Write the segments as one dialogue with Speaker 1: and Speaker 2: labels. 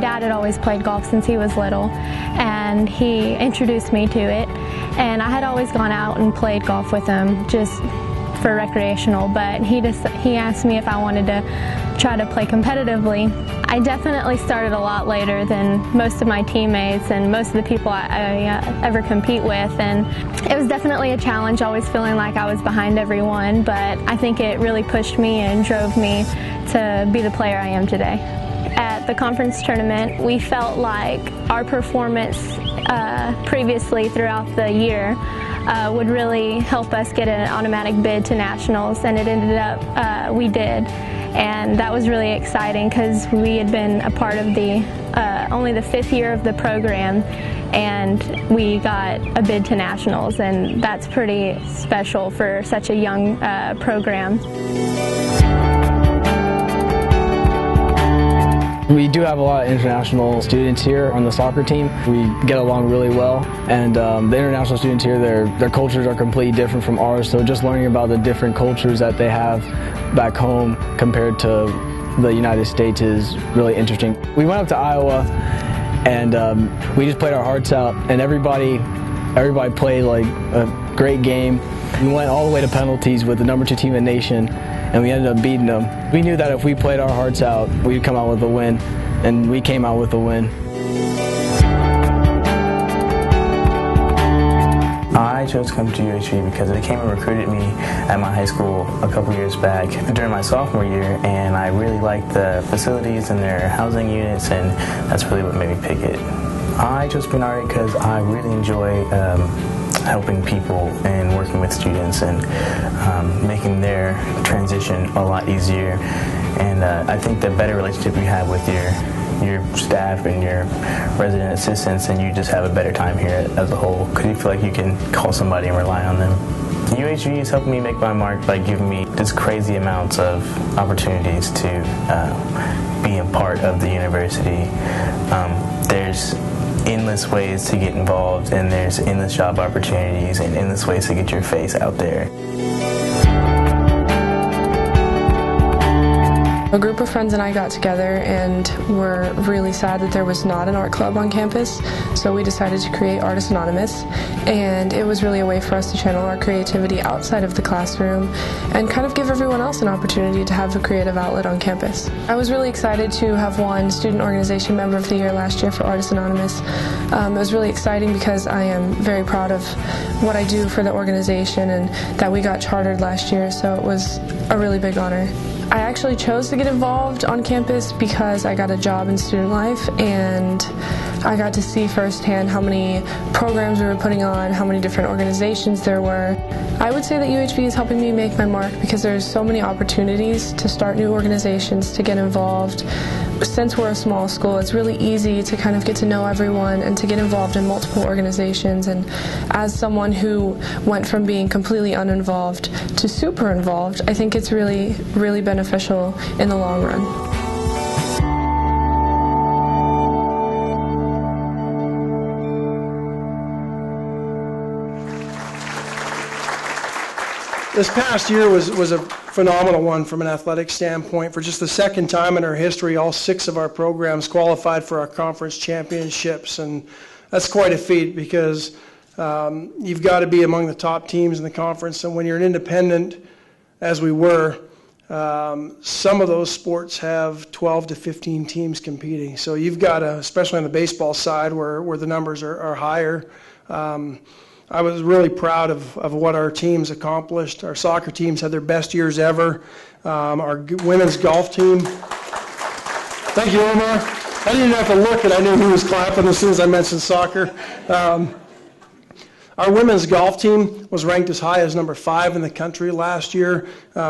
Speaker 1: dad had always played golf since he was little, and he introduced me to it. And I had always gone out and played golf with him just for recreational, but he asked me if I wanted to try to play competitively. I definitely started a lot later than most of my teammates and most of the people I ever compete with, and it was definitely a challenge, always feeling like I was behind everyone, but I think it really pushed me and drove me to be the player I am today. At the conference tournament, we felt like our performance previously throughout the year would really help us get an automatic bid to nationals, and it ended up we did. And that was really exciting because we had been a part of only the 5th year of the program, and we got a bid to nationals, and that's pretty special for such a young program.
Speaker 2: We do have a lot of international students here on the soccer team. We get along really well, and the international students here, their cultures are completely different from ours, so just learning about the different cultures that they have back home compared to the United States is really interesting. We went up to Iowa, and we just played our hearts out, and everybody played like a great game. We went all the way to penalties with the #2 team in the nation, and we ended up beating them. We knew that if we played our hearts out, we'd come out with a win, and we came out with a win.
Speaker 3: I chose to come to UHV because they came and recruited me at my high school a couple years back during my sophomore year, and I really liked the facilities and their housing units, and that's really what made me pick it. I chose Menard because I really enjoy helping people and working with students and making their transition a lot easier. And I think the better relationship you have with your staff and your resident assistants, and you just have a better time here as a whole, because you feel like you can call somebody and rely on them. UHV is helping me make my mark by giving me just crazy amounts of opportunities to be a part of the university. There's endless ways to get involved, and there's endless job opportunities and endless ways to get your face out there.
Speaker 4: A group of friends and I got together and were really sad that there was not an art club on campus, so we decided to create Artists Anonymous, and it was really a way for us to channel our creativity outside of the classroom and kind of give everyone else an opportunity to have a creative outlet on campus. I was really excited to have won Student Organization Member of the Year last year for Artists Anonymous. It was really exciting because I am very proud of what I do for the organization and that we got chartered last year, so it was a really big honor. I actually chose to get involved on campus because I got a job in student life, and I got to see firsthand how many programs we were putting on, how many different organizations there were. I would say that UHV is helping me make my mark because there's so many opportunities to start new organizations, to get involved. Since we're a small school, it's really easy to kind of get to know everyone and to get involved in multiple organizations. And as someone who went from being completely uninvolved to super involved, I think it's really, really beneficial in the long run.
Speaker 5: This past year was a phenomenal one from an athletic standpoint. For just the second time in our history, all 6 of our programs qualified for our conference championships, and that's quite a feat because you've got to be among the top teams in the conference, and when you're an independent, as we were, some of those sports have 12 to 15 teams competing. So you've got to, especially on the baseball side where the numbers are higher, I was really proud of what our teams accomplished. Our soccer teams had their best years ever. Our women's golf team. Thank you, Omar. I didn't even have to look, and I knew he was clapping as soon as I mentioned soccer. Our women's golf team was ranked as high as number 5 in the country last year.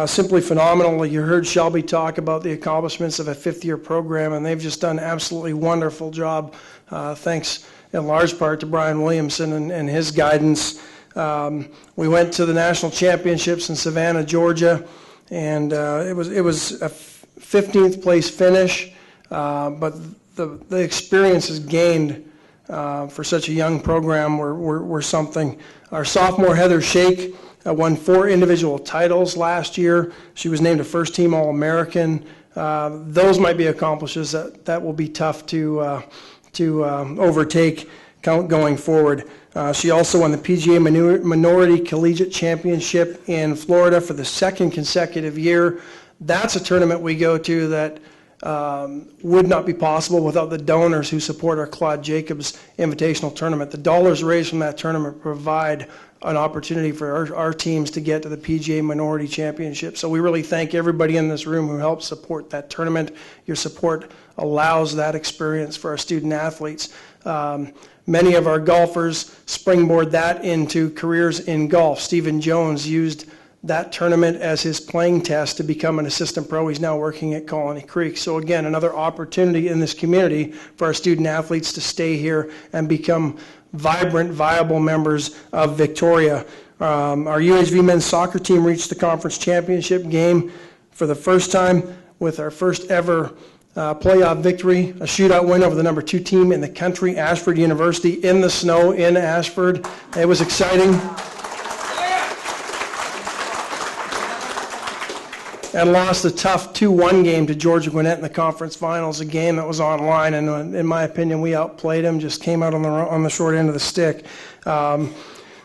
Speaker 5: Simply phenomenal. You heard Shelby talk about the accomplishments of a 5th-year program, and they've just done an absolutely wonderful job. Thanks in large part to Brian Williamson and his guidance. We went to the national championships in Savannah, Georgia, and it was a 15th place finish, but the experiences gained for such a young program were something. Our sophomore Heather Shake won 4 individual titles last year. She was named a first-team All-American. those might be accomplishments that will be tough to overtake going forward. She also won the PGA Minority Collegiate Championship in Florida for the second consecutive year. That's a tournament we go to that would not be possible without the donors who support our Claude Jacobs Invitational Tournament. The dollars raised from that tournament provide an opportunity for our teams to get to the PGA Minority Championship. So we really thank everybody in this room who helped support that tournament. Your support allows that experience for our student athletes. Many of our golfers springboard that into careers in golf. Stephen Jones used that tournament as his playing test to become an assistant pro. He's now working at Colony Creek. So again, another opportunity in this community for our student athletes to stay here and become vibrant, viable members of Victoria. Our UHV men's soccer team reached the conference championship game for the first time with our first ever playoff victory, a shootout win over the number 2 team in the country, Ashford University, in the snow in Ashford. It was exciting. And lost a tough 2-1 game to Georgia Gwinnett in the conference finals, a game that was online, and in my opinion, we outplayed them, just came out on the short end of the stick.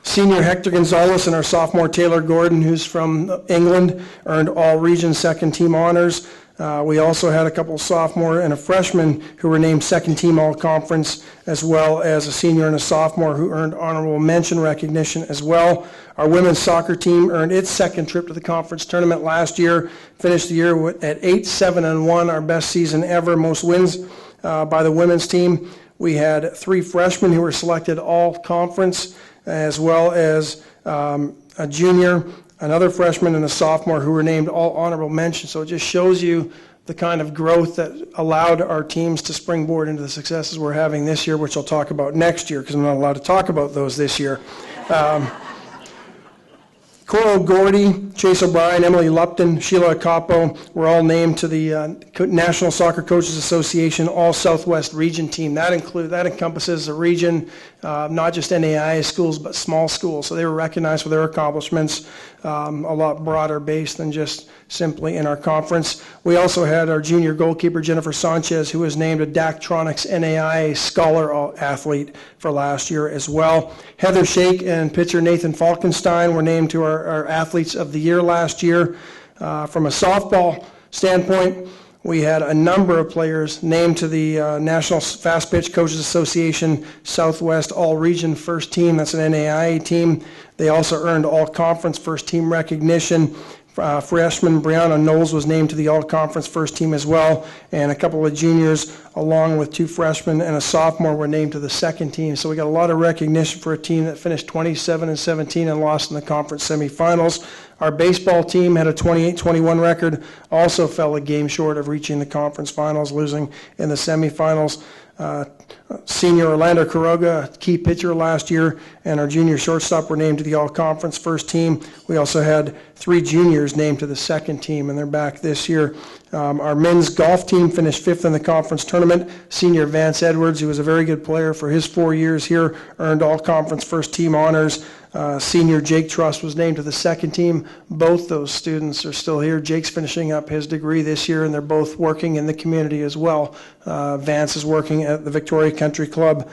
Speaker 5: Senior Hector Gonzalez and our sophomore Taylor Gordon, who's from England, earned all region second team honors. We also had a couple sophomore and a freshman who were named second team all conference, as well as a senior and a sophomore who earned honorable mention recognition as well. Our women's soccer team earned its second trip to the conference tournament last year, finished the year at 8-7-1, our best season ever, most wins by the women's team. We had 3 freshmen who were selected all conference, as well as a junior, another freshman, and a sophomore who were named all honorable mention. So it just shows you the kind of growth that allowed our teams to springboard into the successes we're having this year, which I'll talk about next year because I'm not allowed to talk about those this year. Coral Gordy, Chase O'Brien, Emily Lupton, Sheila Acapo were all named to the National Soccer Coaches Association All Southwest Region team. That encompasses a region, not just NAIA schools, but small schools. So they were recognized for their accomplishments, a lot broader based than just simply in our conference. We also had our junior goalkeeper, Jennifer Sanchez, who was named a Daktronics NAIA Scholar Athlete for last year as well. Heather Shake and pitcher Nathan Falkenstein were named to our Athletes of the Year last year. From a softball standpoint, we had a number of players named to the National Fast Pitch Coaches Association Southwest All-Region First Team. That's an NAIA team. They also earned All-Conference First Team recognition. Freshman Brianna Knowles was named to the All-Conference First Team as well, and a couple of juniors, along with 2 freshmen and a sophomore, were named to the second team. So we got a lot of recognition for a team that finished 27-17 and lost in the conference semifinals. Our baseball team had a 28-21 record, also fell a game short of reaching the conference finals, losing in the semifinals. Senior Orlando Quiroga, a key pitcher last year, and our junior shortstop were named to the All-Conference First Team. We also had 3 juniors named to the second team, and they're back this year. Our men's golf team finished 5th in the conference tournament. Senior Vance Edwards, who was a very good player for his 4 years here, earned All-Conference First Team honors. Senior Jake Truss was named to the second team. Both those students are still here. Jake's finishing up his degree this year, and they're both working in the community as well. Vance is working at the Victoria Country Club.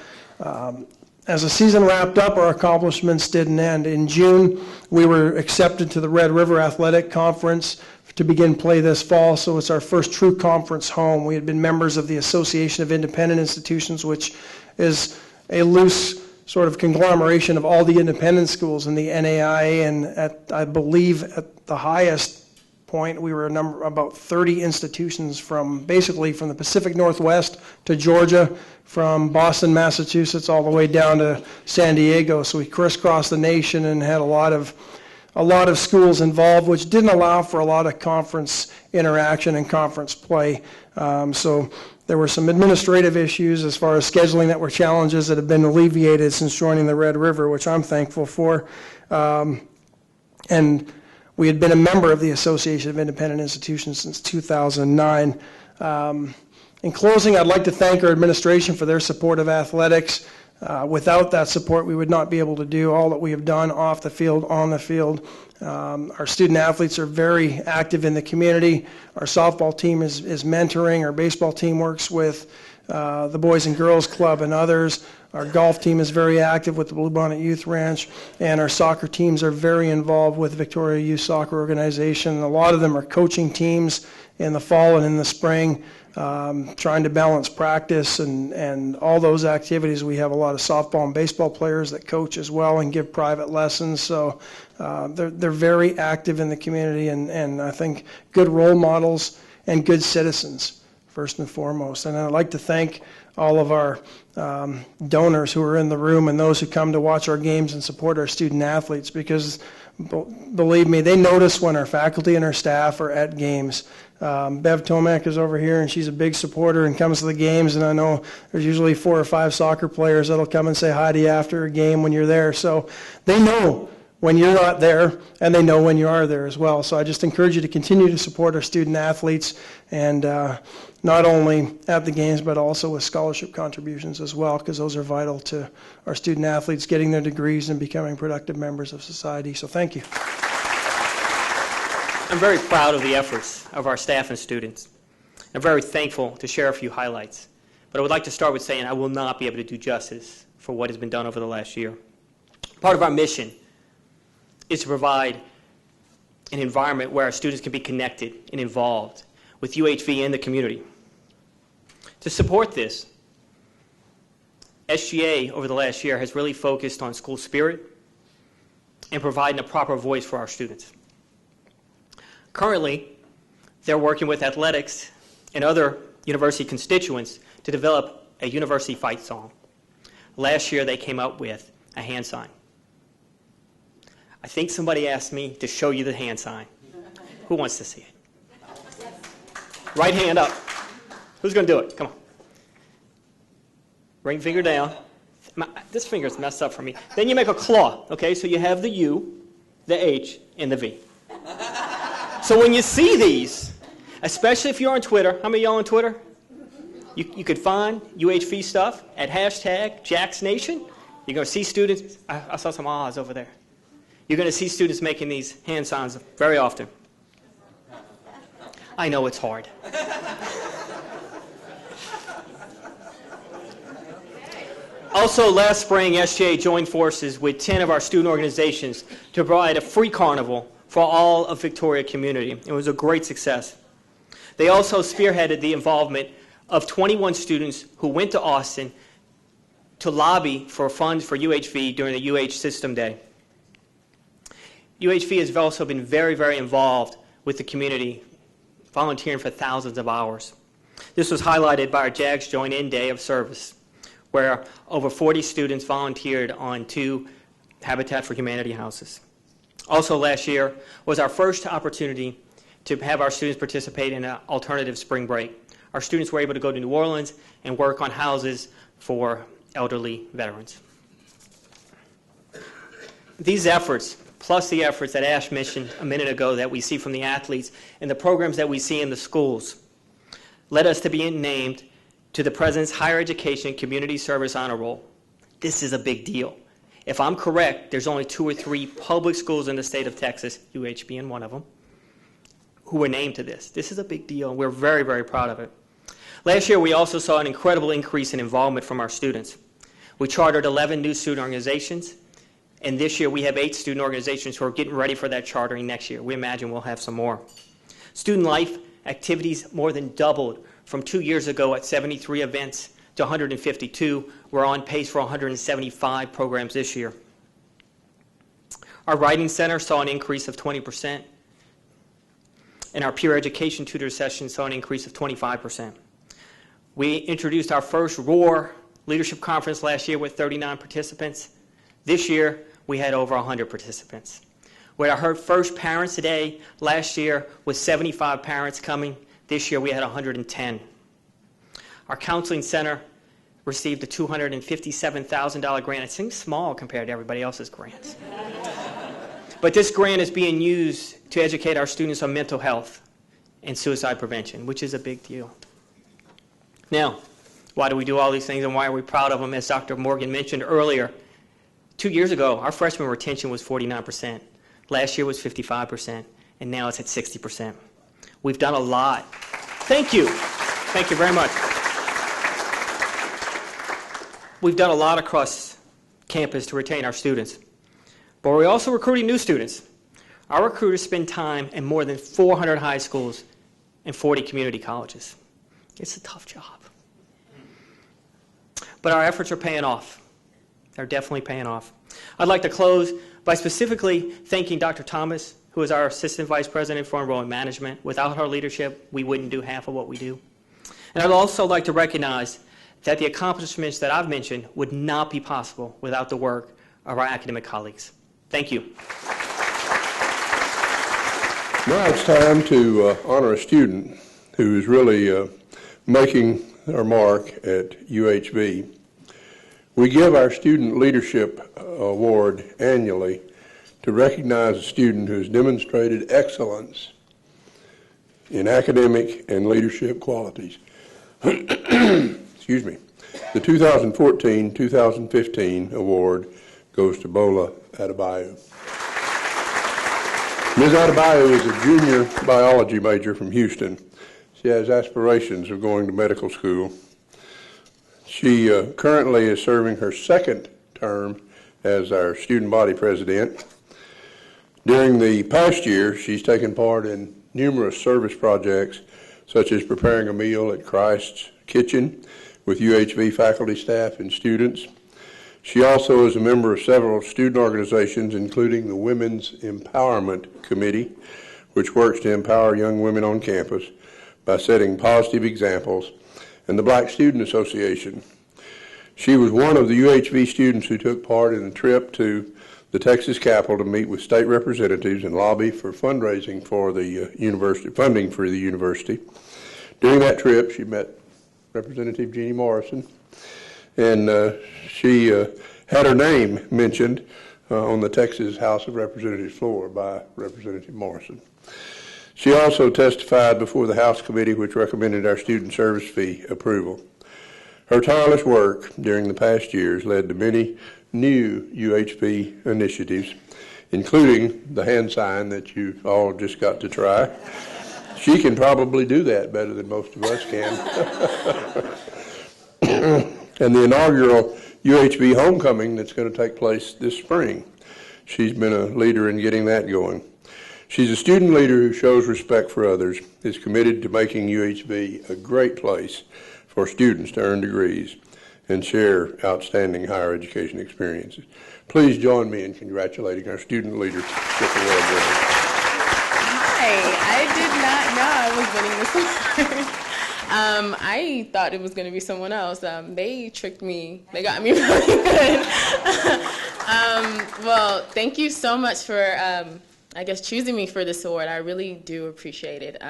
Speaker 5: As the season wrapped up, our accomplishments didn't end. In June, we were accepted to the Red River Athletic Conference to begin play this fall, so it's our first true conference home. We had been members of the Association of Independent Institutions, which is a loose sort of conglomeration of all the independent schools in the NAIA, and I believe at the highest point we were about 30 institutions from the Pacific Northwest to Georgia, from Boston, Massachusetts, all the way down to San Diego. So we crisscrossed the nation and had a lot of schools involved, which didn't allow for a lot of conference interaction and conference play. So there were some administrative issues as far as scheduling that were challenges that have been alleviated since joining the Red River, which I'm thankful for. And we had been a member of the Association of Independent Institutions since 2009. In closing, I'd like to thank our administration for their support of athletics. Without that support, we would not be able to do all that we have done off the field, on the field. Our student athletes are very active in the community. Our softball team is mentoring. Our baseball team works with the Boys and Girls Club and others. Our golf team is very active with the Bluebonnet Youth Ranch, and our soccer teams are very involved with Victoria Youth Soccer Organization. A lot of them are coaching teams in the fall and in the spring, trying to balance practice and all those activities. We have a lot of softball and baseball players that coach as well and give private lessons. So they're very active in the community, and I think good role models and good citizens, first and foremost. And I'd like to thank all of our donors who are in the room and those who come to watch our games and support our student athletes, because believe me, they notice when our faculty and our staff are at games. Bev Tomac is over here, and she's a big supporter and comes to the games, and I know there's usually 4 or 5 soccer players that'll come and say hi to you after a game when you're there. So they know when you're not there, and they know when you are there as well. So I just encourage you to continue to support our student athletes, and not only at the games, but also with scholarship contributions as well, because those are vital to our student athletes getting their degrees and becoming productive members of society. So thank you.
Speaker 6: I'm very proud of the efforts of our staff and students. I'm very thankful to share a few highlights. But I would like to start with saying I will not be able to do justice for what has been done over the last year. Part of our mission is to provide an environment where our students can be connected and involved with UHV and the community. To support this, SGA over the last year has really focused on school spirit and providing a proper voice for our students. Currently, they're working with athletics and other university constituents to develop a university fight song. Last year, they came up with a hand sign. I think somebody asked me to show you the hand sign. Who wants to see it? Right hand up. Who's going to do it? Come on. Ring finger down. This finger's messed up for me. Then you make a claw, okay? So you have the U, the H, and the V. So when you see these, especially if you're on Twitter, how many of y'all on Twitter? You could find UHV stuff at #JacksNation. You're going to see students. I saw some ahs over there. You're going to see students making these hand signs very often. I know it's hard. Also, last spring, SGA joined forces with 10 of our student organizations to provide a free carnival for all of Victoria community. It was a great success. They also spearheaded the involvement of 21 students who went to Austin to lobby for funds for UHV during the UH System Day. UHV has also been very, very involved with the community, volunteering for thousands of hours. This was highlighted by our JAGS Join-In Day of Service, where over 40 students volunteered on 2 Habitat for Humanity houses. Also last year was our first opportunity to have our students participate in an alternative spring break. Our students were able to go to New Orleans and work on houses for elderly veterans. These efforts, plus the efforts that Ash mentioned a minute ago that we see from the athletes and the programs that we see in the schools, led us to be named to the President's Higher Education Community Service Honor Roll. This is a big deal. If I'm correct, there's only 2 or 3 public schools in the state of Texas, UH being one of them, who were named to this. This is a big deal, and we're very, very proud of it. Last year, we also saw an incredible increase in involvement from our students. We chartered 11 new student organizations, and this year we have 8 student organizations who are getting ready for that chartering next year. We imagine we'll have some more. Student life activities more than doubled from 2 years ago at 73 events to 152. We're on pace for 175 programs this year. Our Writing Center saw an increase of 20%, and our peer education tutor session saw an increase of 25%. We introduced our first ROAR Leadership Conference last year with 39 participants. This year, we had over 100 participants. We had our first Parents Day last year with 75 parents coming. This year, we had 110. Our Counseling Center received a $257,000 grant. It seems small compared to everybody else's grants. But this grant is being used to educate our students on mental health and suicide prevention, which is a big deal. Now, Why do we do all these things, and why are we proud of them? As Dr. Morgan mentioned earlier, 2 years ago, our freshman retention was 49%. Last year was 55%, and now it's at 60%. We've done a lot. Thank you. Thank you very much. We've done a lot across campus to retain our students, but we're also recruiting new students. Our recruiters spend time in more than 400 high schools and 40 community colleges. It's a tough job. But our efforts are paying off. They're definitely paying off. I'd like to close by specifically thanking Dr. Thomas, who is our Assistant Vice President for Enrollment Management. Without her leadership, we wouldn't do half of what we do. And I'd also like to recognize that the accomplishments that I've mentioned would not be possible without the work of our academic colleagues. Thank you.
Speaker 7: Now it's time to honor a student who is really making their mark at UHV. We give our Student Leadership Award annually to recognize a student who has demonstrated excellence in academic and leadership qualities. Excuse me. The 2014-2015 award goes to Bola Adebayo. Ms. Adebayo is a junior biology major from Houston. She has aspirations of going to medical school. She currently is serving her second term as our student body president. During the past year, she's taken part in numerous service projects, such as preparing a meal at Christ's Kitchen with UHV faculty, staff, and students. She also is a member of several student organizations, including the Women's Empowerment Committee, which works to empower young women on campus by setting positive examples, and the Black Student Association. She was one of the UHV students who took part in a trip to the Texas Capitol to meet with state representatives and lobby for fundraising for the university, funding for the university. During that trip, she met Representative Jeannie Morrison, and she had her name mentioned on the Texas House of Representatives floor by Representative Morrison. She also testified before the House Committee, which recommended our student service fee approval. Her tireless work during the past years led to many new UHV initiatives, including the hand sign that you all just got to try. She can probably do that better than most of us can. And the inaugural UHV homecoming that's going to take place this spring. She's been a leader in getting that going. She's a student leader who shows respect for others, is committed to making UHV a great place for students to earn degrees and share outstanding higher education experiences. Please join me in congratulating our student leadership award winner.
Speaker 8: Hi, I did not know I was winning this award. I thought it was going to be someone else. They tricked me. They got me really good. Well, thank you so much for choosing me for this award. I really do appreciate it.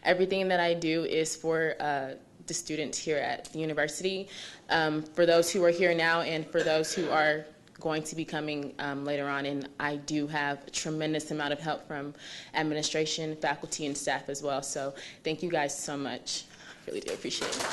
Speaker 8: Everything that I do is for the students here at the university, for those who are here now and for those who are going to be coming later on. And I do have a tremendous amount of help from administration, faculty, and staff as well. So thank you guys so much. Really do appreciate it.